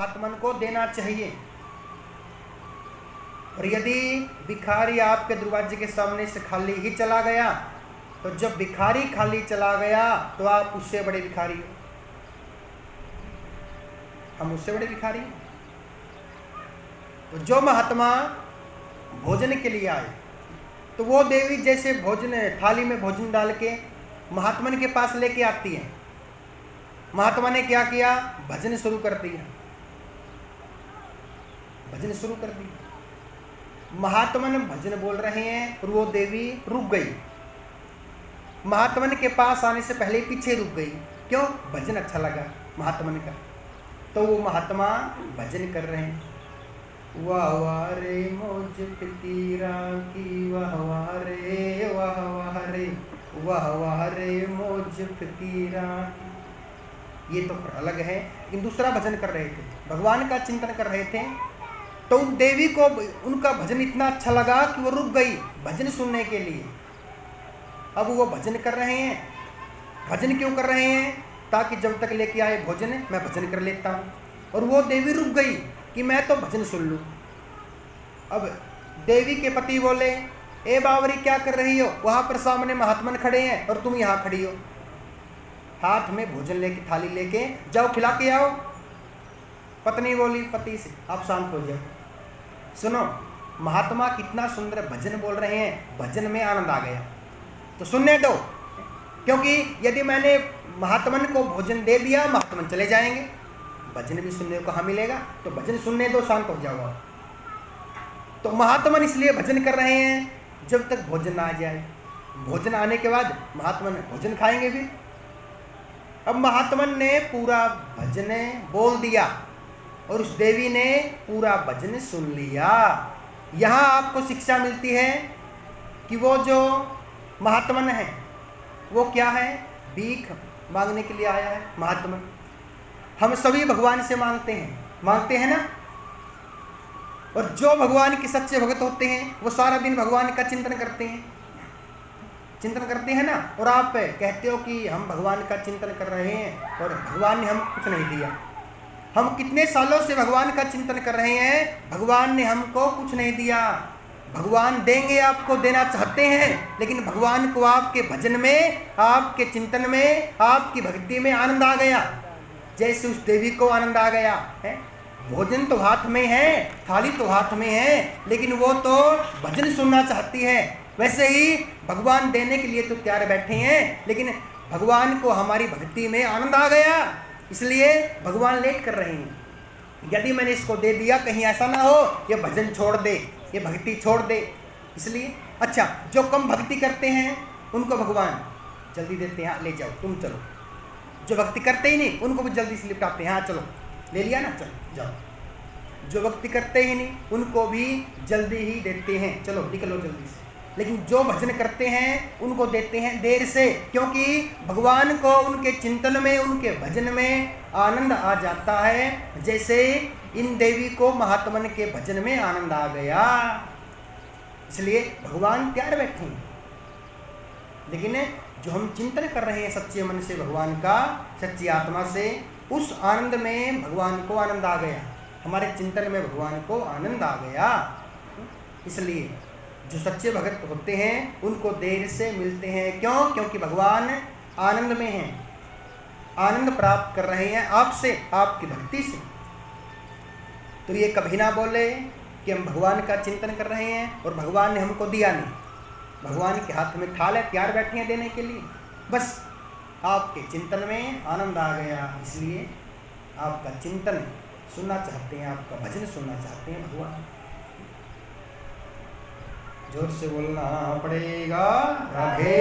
आत्मन को देना चाहिए। और यदि भिखारी आपके दरवाजे के सामने से खाली ही चला गया, तो जब भिखारी खाली चला गया तो आप उससे बड़े भिखारी हो। हम उससे बड़े भिखारी हैं। तो जो महात्मा भोजन के लिए आए, तो वो देवी जैसे भोजन थाली में भोजन डाल के महात्मन के पास लेके आती है। महात्मा ने क्या किया? भजन शुरू कर दिया। भजन शुरू कर दिया। महात्मन भजन बोल रहे हैं और वो देवी रुक गई। महात्मन के पास आने से पहले पीछे रुक गई। क्यों? भजन अच्छा लगा महात्मन का। तो वो महात्मा भजन कर रहे हैं। वाह वाह रे मौज फिकीरा की, वाह वाह रे, वाह वाह रे, वाह वाह रे मौज फिकीरा। ये तो अलग है, लेकिन दूसरा भजन कर रहे थे, भगवान का चिंतन कर रहे थे। तो उन देवी को उनका भजन इतना अच्छा लगा कि वो रुक गई भजन सुनने के लिए। अब वो भजन कर रहे हैं। भजन क्यों कर रहे हैं? ताकि जब तक लेके आए भोजन मैं भजन कर लेता हूँ। और वो देवी रुक गई कि मैं तो भजन सुन लूँ। अब देवी के पति बोले, ए बावरी क्या कर रही हो? वहाँ पर सामने महात्मन खड़े हैं और तुम यहाँ खड़ी हो। हाथ में भोजन लेके, थाली लेके जाओ, खिला के आओ। पत्नी बोली पति से, आप शांत हो जाओ। सुनो, महात्मा कितना सुंदर भजन बोल रहे हैं, भजन में आनंद आ गया, तो सुनने दो। क्योंकि यदि मैंने महात्मन को भोजन दे दिया, महात्मन चले जाएंगे, भजन भी सुनने को कहाँ मिलेगा। तो भजन सुनने दो, शांत हो जाओ आप। तो महात्मन इसलिए भजन कर रहे हैं जब तक भोजन आ जाए। भोजन आने के बाद महात्मन भोजन खाएंगे भी। अब महात्मन ने पूरा भजन बोल दिया और उस देवी ने पूरा भजन सुन लिया। यहाँ आपको शिक्षा मिलती है कि वो जो महात्मन है वो क्या है? भीख मांगने के लिए आया है महात्मन। हम सभी भगवान से मांगते हैं ना। और जो भगवान के सच्चे भक्त होते हैं वो सारा दिन भगवान का चिंतन करते हैं ना। और आप कहते हो कि हम भगवान का चिंतन कर रहे हैं और भगवान ने हमको कुछ नहीं दिया। हम कितने सालों से भगवान का चिंतन कर रहे हैं, भगवान ने हमको कुछ नहीं दिया। भगवान देंगे, आपको देना चाहते हैं, लेकिन भगवान को आपके भजन में, आपके चिंतन में, आपकी भक्ति में आनंद आ गया, जैसे उस देवी को आनंद आ गया है। भोजन तो हाथ में है, थाली तो हाथ में है, लेकिन वो तो भजन सुनना चाहती है। वैसे ही भगवान देने के लिए तो तैयार बैठे हैं, लेकिन भगवान को हमारी भक्ति में आनंद आ गया, इसलिए भगवान लेट कर रहे हैं। यदि मैंने इसको दे दिया, कहीं ऐसा ना हो ये भजन छोड़ दे, ये भक्ति छोड़ दे। इसलिए अच्छा, जो कम भक्ति करते हैं उनको भगवान जल्दी देते हैं, ले जाओ तुम चलो। जो भक्ति करते ही नहीं उनको भी जल्दी से लिपटाते हैं, हाँ चलो ले लिया ना, चलो जाओ। जो भक्ति करते ही नहीं उनको भी जल्दी ही देते हैं, चलो निकलो जल्दी से। लेकिन जो भजन करते हैं उनको देते हैं देर से, क्योंकि भगवान को उनके चिंतन में, उनके भजन में आनंद आ जाता है, जैसे इन देवी को महात्मन के भजन में आनंद आ गया। इसलिए भगवान तैयार बैठे हैं। लेकिन जो हम चिंतन कर रहे हैं सच्चे मन से भगवान का, सच्ची आत्मा से, उस आनंद में भगवान को आनंद आ गया, हमारे चिंतन में भगवान को आनंद आ गया। इसलिए जो सच्चे भक्त होते हैं उनको देर से मिलते हैं। क्यों? क्योंकि भगवान आनंद में हैं, आनंद प्राप्त कर रहे हैं आपसे, आपकी भक्ति से। तो ये कभी ना बोले कि हम भगवान का चिंतन कर रहे हैं और भगवान ने हमको दिया नहीं। भगवान के हाथ में थाल है, तैयार बैठे हैं देने के लिए। बस आपके चिंतन में आनंद आ गया, इसलिए आपका चिंतन सुनना चाहते हैं, आपका भजन सुनना चाहते हैं भगवान। जोर से बोलना पड़ेगा, राधे